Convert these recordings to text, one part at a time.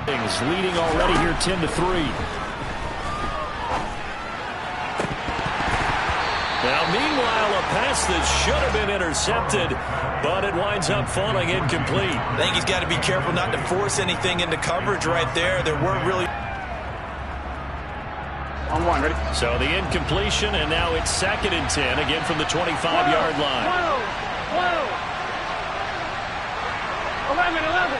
Leading already here 10-3. Now, meanwhile, a pass that should have been intercepted, but it winds up falling incomplete. I think he's got to be careful not to force anything into coverage right there. There weren't really... On one, ready? So the incompletion, and now it's 2nd and 10, again from the 25-yard line. Whoa! 11. 11.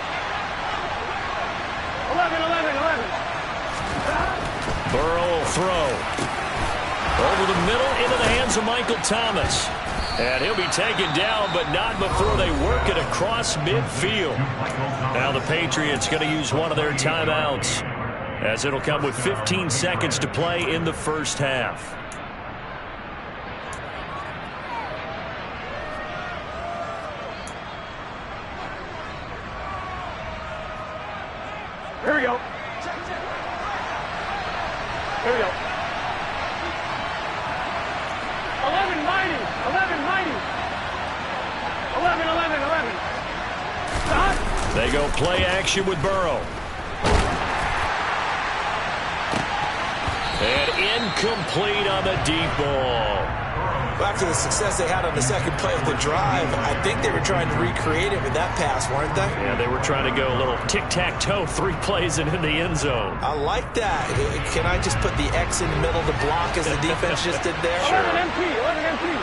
Burrow will throw. Over the middle, into the hands of Michael Thomas. And he'll be taken down, but not before they work it across midfield. Now the Patriots going to use one of their timeouts, as it'll come with 15 seconds to play in the first half. Here we go. 11 mighty. 11. Stop. They go play action with Burrow. And incomplete on the deep ball. After the success they had on the second play of the drive, I think they were trying to recreate it with that pass, weren't they? Yeah, they were trying to go a little tic-tac-toe, 3 plays and in the end zone. I like that. Can I just put the X in the middle to block as the defense just did there? Sure. 11 MP.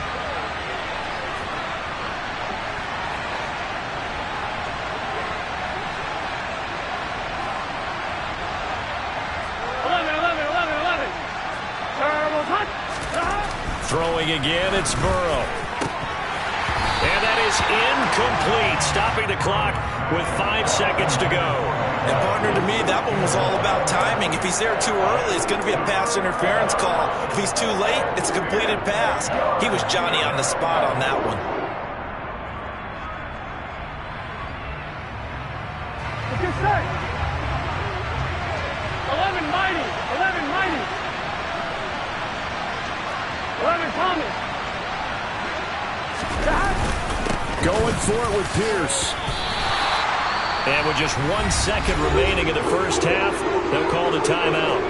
Throwing again, it's Burrow. And that is incomplete, stopping the clock with 5 seconds to go. And partner, to me, that one was all about timing. If he's there too early, it's going to be a pass interference call. If he's too late, it's a completed pass. He was Johnny on the spot on that one. Good start. 11 mighty. 11 Thomas. Going for it with Pierce. And with just 1 second remaining in the first half, they'll call the timeout.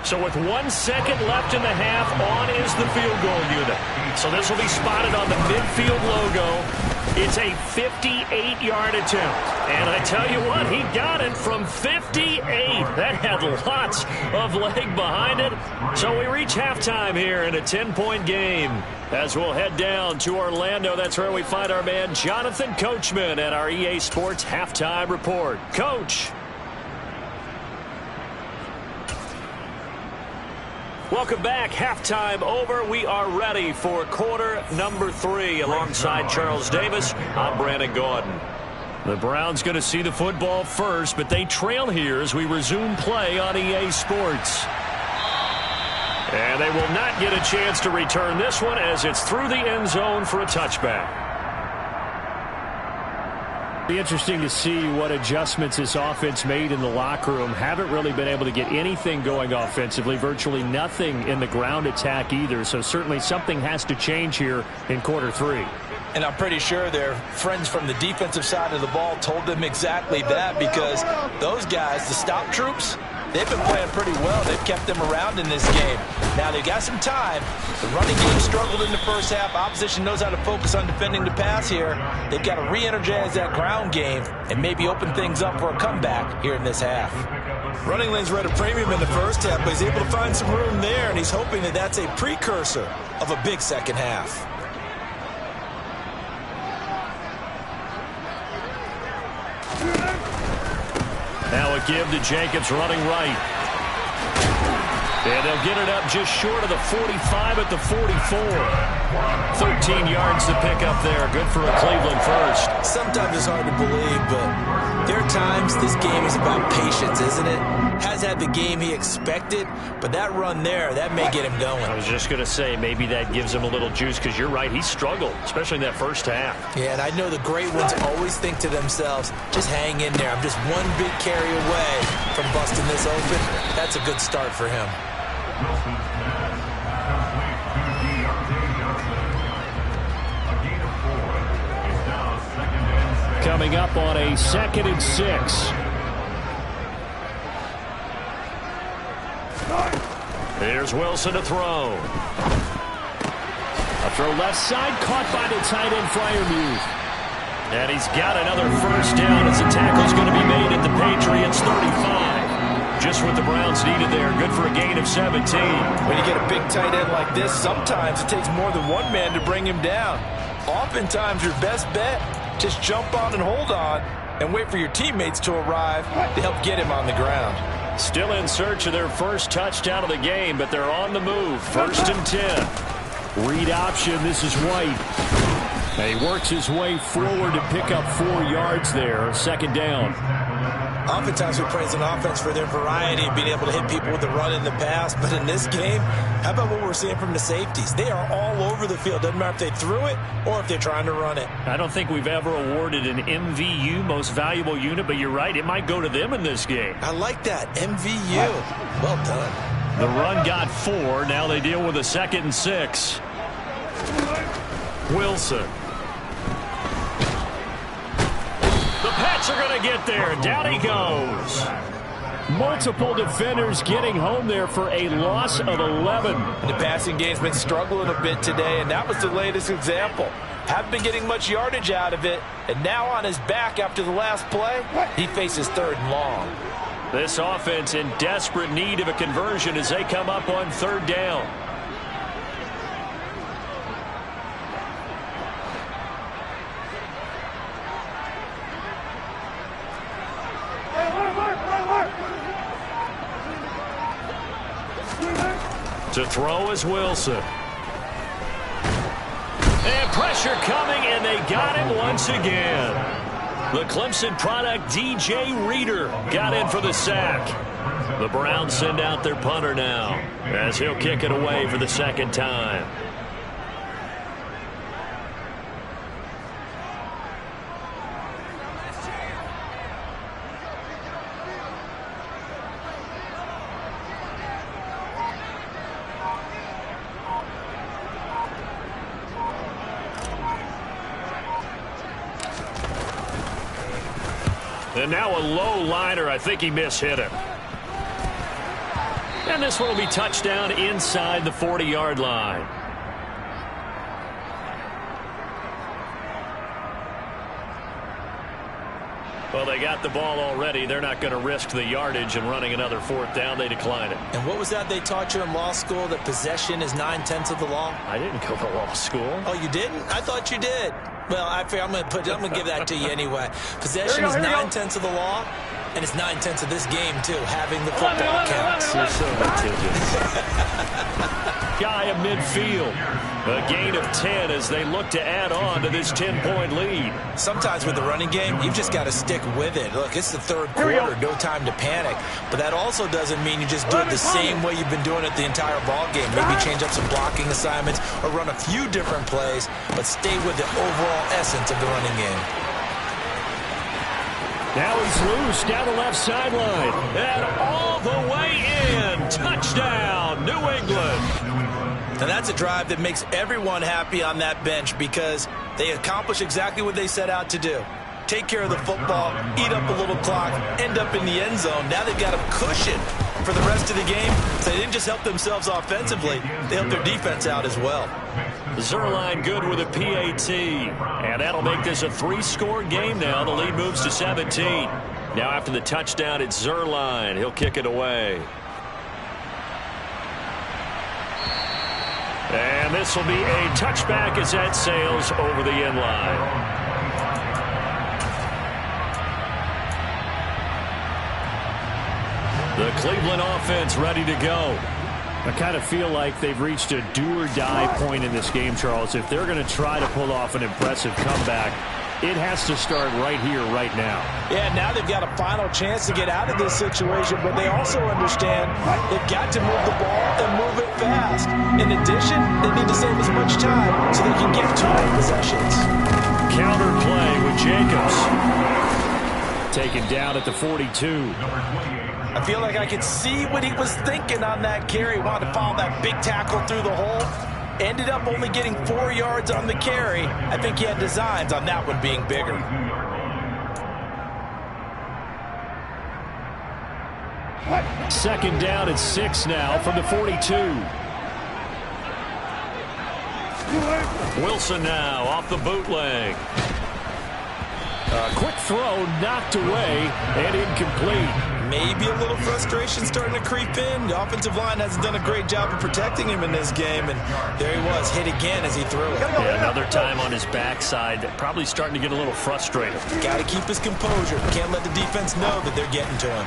So with 1 second left in the half, on is the field goal unit. So this will be spotted on the midfield logo. It's a 58-yard attempt. And I tell you what, he got it from 58. That had lots of leg behind it. So we reach halftime here in a 10-point game. As we'll head down to Orlando, that's where we find our man Jonathan Coachman at our EA Sports Halftime Report. Coach. Welcome back. Halftime over. We are ready for quarter number 3. Alongside Charles Davis, I'm Brandon Gaudin. The Browns going to see the football first, but they trail here as we resume play on EA Sports. And they will not get a chance to return this one as it's through the end zone for a touchback. Be interesting to see what adjustments this offense made in the locker room. Haven't really been able to get anything going offensively. Virtually nothing in the ground attack either. So certainly something has to change here in quarter 3. And I'm pretty sure their friends from the defensive side of the ball told them exactly that, because those guys, the stop troops, they've been playing pretty well. They've kept them around in this game. Now they've got some time. The running game struggled in the first half. Opposition knows how to focus on defending the pass here. They've got to re-energize that ground game and maybe open things up for a comeback here in this half. Running lanes were at a premium in the first half, but he's able to find some room there, and he's hoping that that's a precursor of a big second half. Now a give to Jacobs running right. And they'll get it up just short of the 45 at the 44. 13 yards to pick up there. Good for a Cleveland first. Sometimes it's hard to believe, but there are times this game is about patience, isn't it? Has had the game he expected, but that run there, that may get him going. I was just going to say, maybe that gives him a little juice, because you're right, he struggled, especially in that first half. Yeah, and I know the great ones always think to themselves, just hang in there. I'm just one big carry away from busting this open. That's a good start for him. coming up on a 2nd and 6. Here's Wilson to throw. A throw left side, caught by the tight end Freiermuth. And he's got another first down as the tackle's going to be made at the Patriots 35. Just what the Browns needed there. Good for a gain of 17. When you get a big tight end like this, sometimes it takes more than one man to bring him down. Oftentimes, your best bet, just jump on and hold on and wait for your teammates to arrive to help get him on the ground. Still in search of their first touchdown of the game, but they're on the move. 1st and 10. Read option. This is White. And he works his way forward to pick up 4 yards there. 2nd down. Oftentimes we praise an offense for their variety of being able to hit people with the run in the pass. But in this game, how about what we're seeing from the safeties? They are all over the field. Doesn't matter if they threw it or if they're trying to run it. I don't think we've ever awarded an MVU, most valuable unit, but you're right. It might go to them in this game. I like that. MVU. Well done. The run got 4. Now they deal with a 2nd and 6. Wilson. The Pats are going to get there. Down he goes. Multiple defenders getting home there for a loss of 11. The passing game's been struggling a bit today, and that was the latest example. Haven't been getting much yardage out of it, and now on his back after the last play, he faces 3rd and long. This offense in desperate need of a conversion as they come up on 3rd down. To throw is Wilson. And pressure coming, and they got him once again. The Clemson product, DJ Reader, got in for the sack. The Browns send out their punter now as he'll kick it away for the 2nd time. And now a low liner. I think he mishit him. And this one will be touchdown inside the 40-yard line. Well, they got the ball already. They're not going to risk the yardage and running another 4th down. They decline it. And what was that they taught you in law school, that possession is 9/10 of the law? I didn't go to law school. Oh, you didn't? I thought you did. Well, I'm going to give that to you anyway. Possession is 9/10 of the law, and it's 9/10 of this game, too. Having the football counts. You're so litigious. Guy at midfield. A gain of 10 as they look to add on to this 10-point lead. Sometimes with the running game, you've just got to stick with it. Look, it's the 3rd quarter, no time to panic. But that also doesn't mean you just do it the same way you've been doing it the entire ball game. Maybe change up some blocking assignments or run a few different plays, but stay with the overall essence of the running game. Now he's loose down the left sideline. And all the way in. Touchdown, New England. And that's a drive that makes everyone happy on that bench because they accomplish exactly what they set out to do. Take care of the football, eat up a little clock, end up in the end zone. Now they've got a cushion for the rest of the game. So they didn't just help themselves offensively, they helped their defense out as well. Zuerlein good with a PAT. And that'll make this a 3-score game now. The lead moves to 17. Now after the touchdown, it's Zuerlein. He'll kick it away. And this will be a touchback as that sails over the end line. The Cleveland offense ready to go. I kind of feel like they've reached a do-or-die point in this game, Charles. If they're going to try to pull off an impressive comeback, it has to start right here, right now. Yeah, now they've got a final chance to get out of this situation, but they also understand they've got to move the ball and move it fast. In addition, they need to save as much time so they can get 2 more possessions. Counter play with Jacobs. Taken down at the 42. I feel like I could see what he was thinking on that carry. Wanted to follow that big tackle through the hole. Ended up only getting 4 yards on the carry. I think he had designs on that one being bigger. Second down at 6 now from the 42. Wilson now off the bootleg. A quick throw knocked away and incomplete. Maybe a little frustration starting to creep in. The offensive line hasn't done a great job of protecting him in this game, and there he was, hit again as he threw it. Yeah, another time on his backside, probably starting to get a little frustrated. Got to keep his composure. Can't let the defense know that they're getting to him.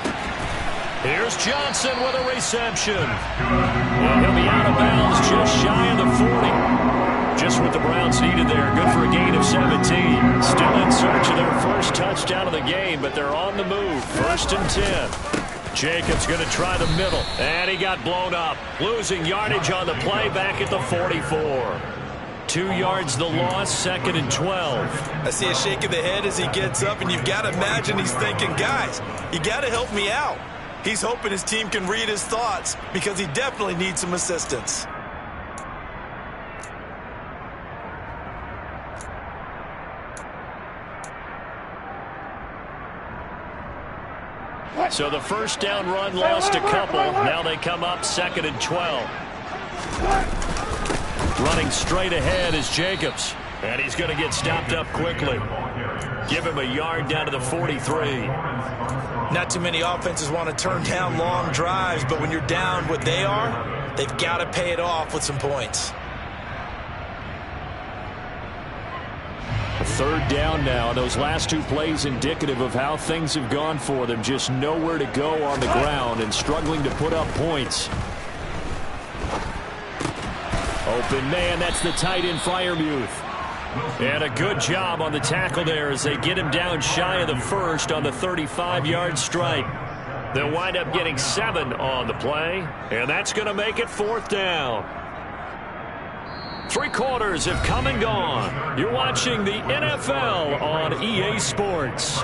Here's Johnson with a reception. And he'll be out of bounds just shy of the 40. Just what the Browns needed there. Good for a gain of 17. Still in search of their first touchdown of the game, but they're on the move. 1st and 10. Jacobs going to try the middle, and he got blown up. Losing yardage on the play back at the 44. 2 yards the loss, 2nd and 12. I see a shake of the head as he gets up, and you've got to imagine he's thinking, guys, you got to help me out. He's hoping his team can read his thoughts because he definitely needs some assistance. So the first down run lost a couple. Now they come up 2nd and 12. Running straight ahead is Jacobs. And he's going to get stopped up quickly. Give him a yard down to the 43. Not too many offenses want to turn down long drives, but when you're down what they are, they've got to pay it off with some points. 3rd down now. Those last 2 plays indicative of how things have gone for them. Just nowhere to go on the ground and struggling to put up points. Open man, that's the tight end Freiermuth. And a good job on the tackle there as they get him down shy of the 1st on the 35-yard strike. They'll wind up getting 7 on the play, and that's going to make it 4th down. 3 quarters have come and gone. You're watching the NFL on EA Sports.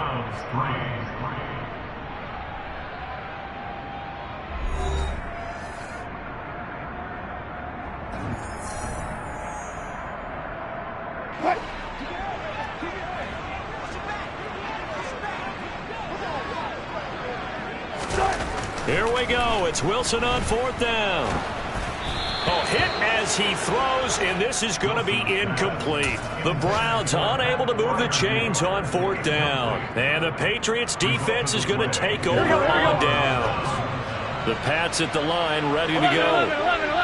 Here we go. It's Wilson on 4th down. Oh, hit as he throws, and this is going to be incomplete. The Browns unable to move the chains on 4th down. And the Patriots defense is going to take over on downs. The Pats at the line ready to go.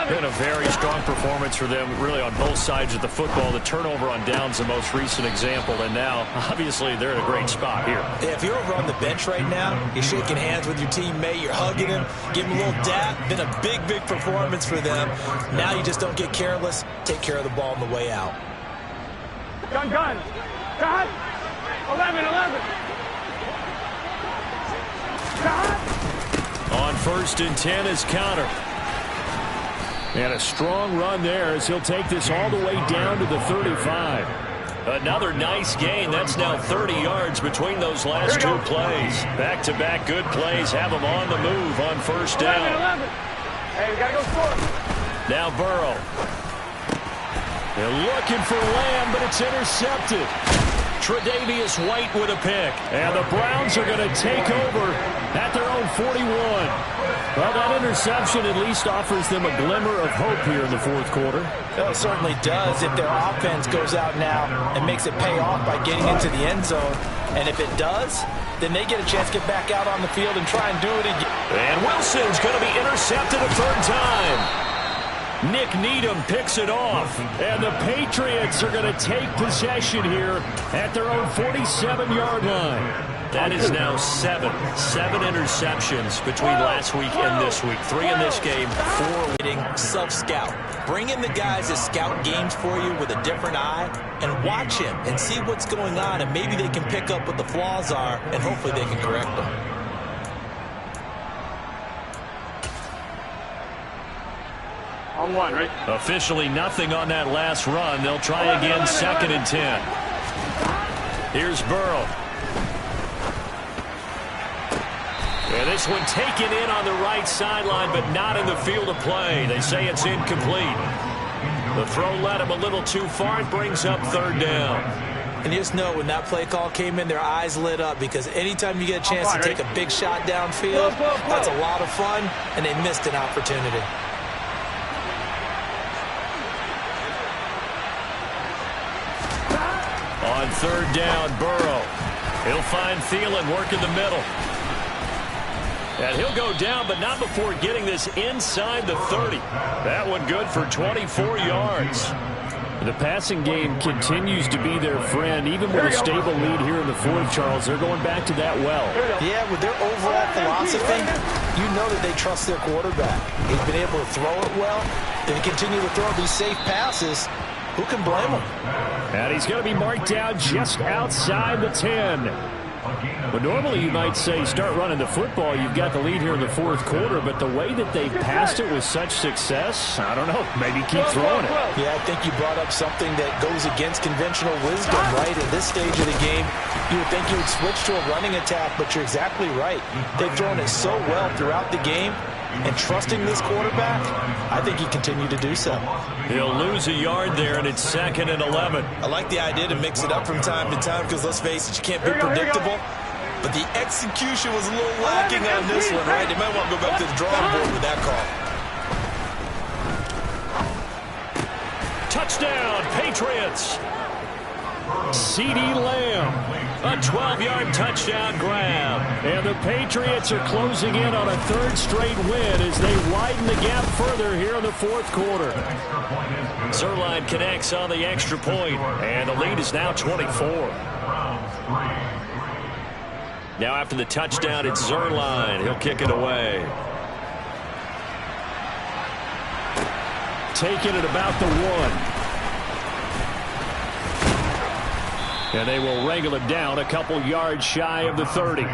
Been a very strong performance for them, really, on both sides of the football. The turnover on downs, the most recent example, and now, obviously, they're in a great spot here. Yeah, if you're over on the bench right now, you're shaking hands with your teammate, you're hugging him, giving him a little dap. Been a big, big performance for them. Now you just don't get careless. Take care of the ball on the way out. Gun. Cut. 11. Cut. On 1st and 10 is Conner. And a strong run there as he'll take this all the way down to the 35. Another nice gain. That's now 30 yards between those last 2 plays. Back-to-back good plays have him on the move on 1st down. 11. Hey, we got to go score. Now Burrow. They're looking for Lamb, but it's intercepted. Tre'Davious White with a pick. And the Browns are going to take over at their own 41. Well, that interception at least offers them a glimmer of hope here in the 4th quarter. Well, it certainly does if their offense goes out now and makes it pay off by getting into the end zone. And if it does, then they get a chance to get back out on the field and try and do it again. And Wilson's going to be intercepted a 3rd time. Nick Needham picks it off. And the Patriots are going to take possession here at their own 47-yard line. That is now 7 interceptions between last week and this week. 3 in this game, 4. Self-scout. Bring in the guys that scout games for you with a different eye and watch him and see what's going on, and maybe they can pick up what the flaws are, and hopefully they can correct them. On 1, right? Officially nothing on that last run. They'll try again 2nd and 10. Here's Burrow. And this one taken in on the right sideline, but not in the field of play. They say it's incomplete. The throw led him a little too far. It brings up 3rd down. And you just know when that play call came in, their eyes lit up, because anytime you get a chance to take a big shot downfield, that's a lot of fun, and they missed an opportunity. On third down, Burrow. He'll find Thielen working the middle. And he'll go down, but not before getting this inside the 30. That one good for 24 yards. The passing game continues to be their friend. Even with a stable lead here in the fourth, Charles, they're going back to that well. Yeah, with their overall philosophy, you know that they trust their quarterback. He's been able to throw it well. If he continue to throw these safe passes, who can blame him? And he's going to be marked down just outside the 10. But normally you might say start running the football. You've got the lead here in the fourth quarter, but the way that they've passed it with such success, I don't know, maybe keep throwing it. Yeah, I think you brought up something that goes against conventional wisdom, right? At this stage of the game, you would think you would switch to a running attack, but you're exactly right. They've thrown it so well throughout the game, and trusting this quarterback, I think he continued to do so. He'll lose a yard there, and it's 2nd and 11. I like the idea to mix it up from time to time, because let's face it, you can't be predictable. But the execution was a little lacking on this one, right? They might want to go back to the drawing board with that call. Touchdown, Patriots. CeeDee Lamb. A 12-yard touchdown grab. And the Patriots are closing in on a third straight win as they widen the gap further here in the fourth quarter. Zuerlein connects on the extra point, and the lead is now 24. Now after the touchdown, it's Zuerlein. He'll kick it away. Taking it about the 1. And they will wrangle it down a couple yards shy of the 30.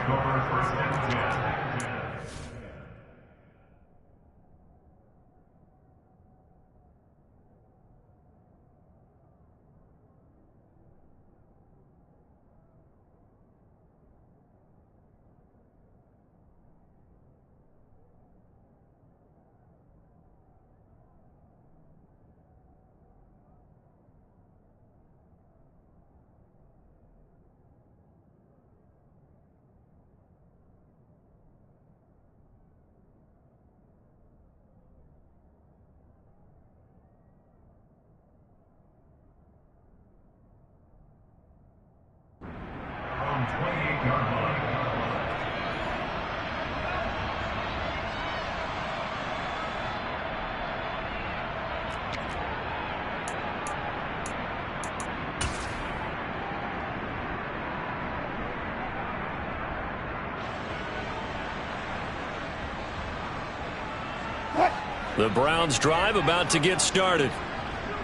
The Browns drive about to get started.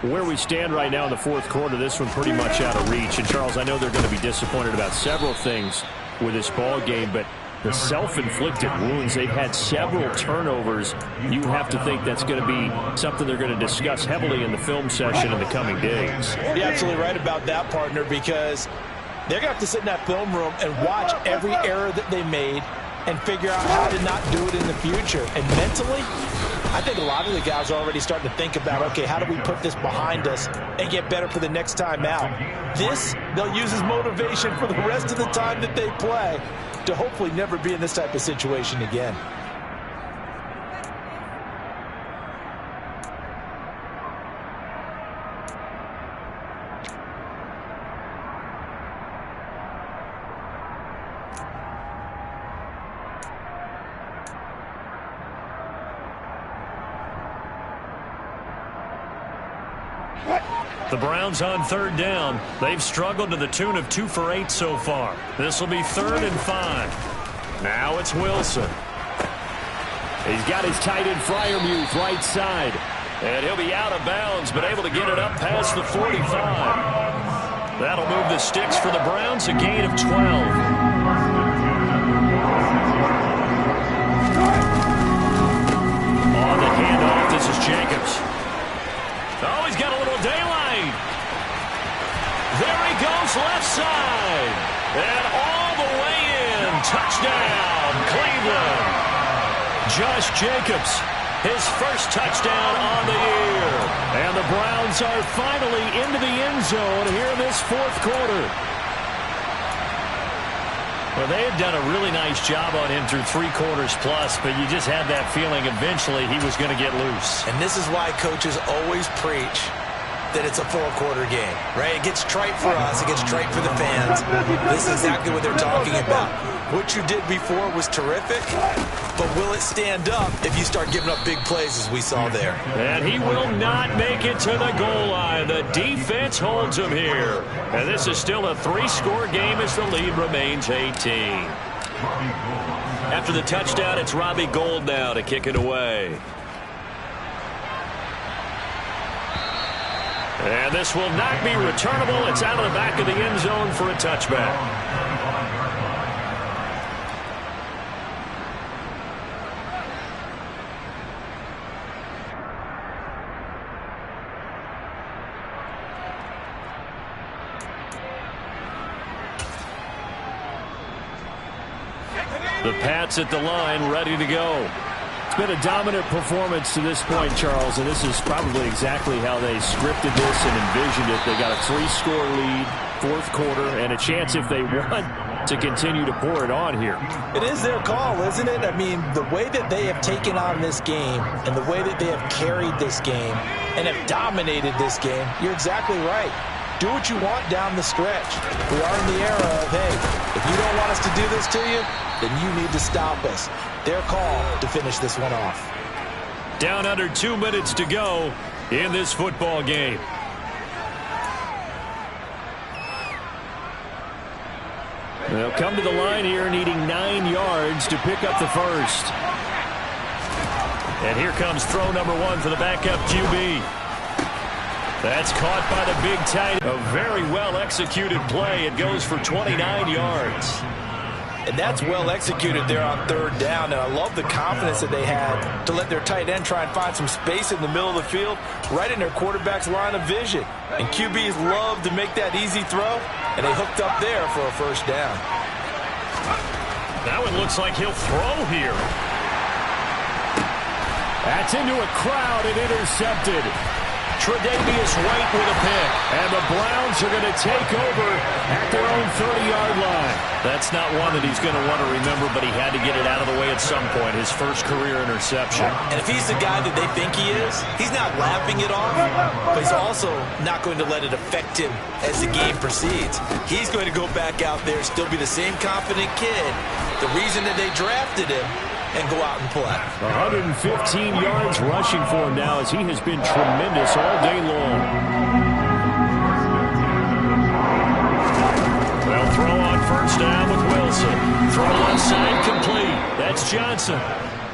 Where we stand right now in the fourth quarter, this one pretty much out of reach. And, Charles, I know they're going to be disappointed about several things with this ball game, but the self-inflicted wounds, they've had several turnovers. You have to think that's going to be something they're going to discuss heavily in the film session in the coming days. You're absolutely right about that, partner, because they're going to have to sit in that film room and watch every error that they made and figure out how to not do it in the future. And mentally, I think a lot of the guys are already starting to think about, okay, how do we put this behind us and get better for the next time out? This, they'll use as motivation for the rest of the time that they play to hopefully never be in this type of situation again. The Browns on third down. They've struggled to the tune of 2 for 8 so far. This will be 3rd and 5. Now it's Wilson. He's got his tight end Freiermuth right side. And he'll be out of bounds, but able to get it up past the 45. That'll move the sticks for the Browns, a gain of 12. On the handoff, this is Jacobs. Oh, he's got a little daylight. There he goes, left side. And all the way in. Touchdown, Cleveland. Josh Jacobs his first touchdown on the year. And the Browns are finally into the end zone here in this fourth quarter. Well, they had done a really nice job on him through 3 quarters plus, but you just had that feeling eventually he was going to get loose. And this is why coaches always preach that it's a 4-quarter game, right? It gets trite for us. It gets trite for the fans. This is exactly what they're talking about. What you did before was terrific, but will it stand up if you start giving up big plays as we saw there? And he will not make it to the goal line. The defense holds him here. And this is still a 3-score game as the lead remains 18. After the touchdown, it's Robbie Gould now to kick it away. And this will not be returnable. It's out of the back of the end zone for a touchback. The Pats at the line, ready to go. It's been a dominant performance to this point, Charles, and this is probably exactly how they scripted this and envisioned it. They got a 3-score lead, fourth quarter, and a chance if they want to continue to pour it on here. It is their call, isn't it? I mean, the way that they have taken on this game and the way that they have carried this game and have dominated this game, you're exactly right. Do what you want down the stretch. We are in the era of, hey, if you don't want us to do this to you, then you need to stop us. Their call to finish this one off. Down under 2 minutes to go in this football game. They'll come to the line here needing 9 yards to pick up the first. And here comes throw number 1 for the backup QB. That's caught by the big tight. A very well-executed play. It goes for 29 yards. And that's well executed there on 3rd down. And I love the confidence that they had to let their tight end try and find some space in the middle of the field, right in their quarterback's line of vision. And QBs love to make that easy throw, and they hooked up there for a first down. Now it looks like he'll throw here. That's into a crowd and intercepted. Tre'Davious White with a pick. And the Browns are going to take over at their own 30-yard line. That's not one that he's going to want to remember, but he had to get it out of the way at some point. His first career interception. And if he's the guy that they think he is, he's not laughing it off, but he's also not going to let it affect him as the game proceeds. He's going to go back out there, still be the same confident kid. The reason that they drafted him, and go out and play. 115 yards rushing for him now as he has been tremendous all day long. They'll throw on first down with Wilson. Throw onside complete. That's Johnson.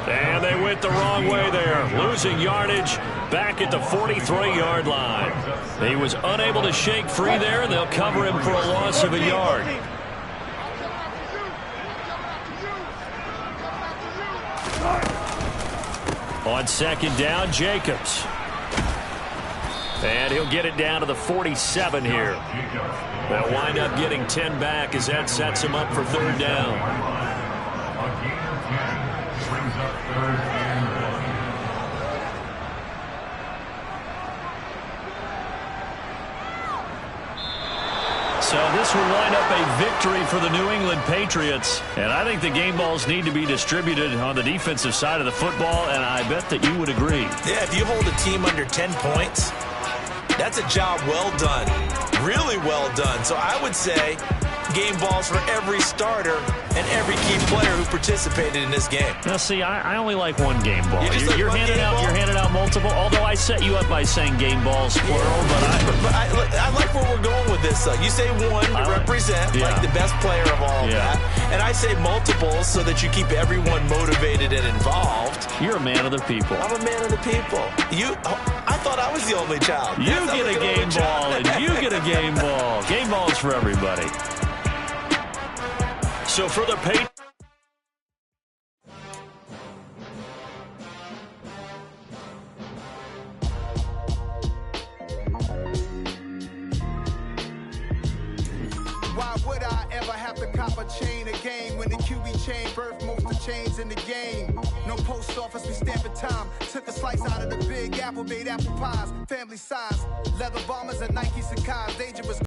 And they went the wrong way there. Losing yardage back at the 43-yard line. He was unable to shake free there, and they'll cover him for a loss of a yard. On second down, Jacobs. And he'll get it down to the 47 here. They'll wind up getting 10 back as that sets him up for 3rd down. So this will wind up a victory for the New England Patriots. And I think the game balls need to be distributed on the defensive side of the football, and I bet that you would agree. Yeah, if you hold a team under 10 points, that's a job well done. Really well done. So I would say game balls for every starter and every key player who participated in this game. Now, see, I only like one game ball. You're handing out multiple. Although I set you up by saying game balls plural, but I like where we're going with this. You say one to represent like the best player of all of that, and I say multiples so that you keep everyone motivated and involved. You're a man of the people. I'm a man of the people. I thought I was the only child. You get a game ball, and you get a game ball. Game balls for everybody. So for the Patriots. Why would I ever have to cop a chain again when the QB chain birthed most of the chains in the game? No post office, we stamping time. Took slice out of the big apple, made apple pies, family size. Leather bombers and Nike Sacai's, dangerous.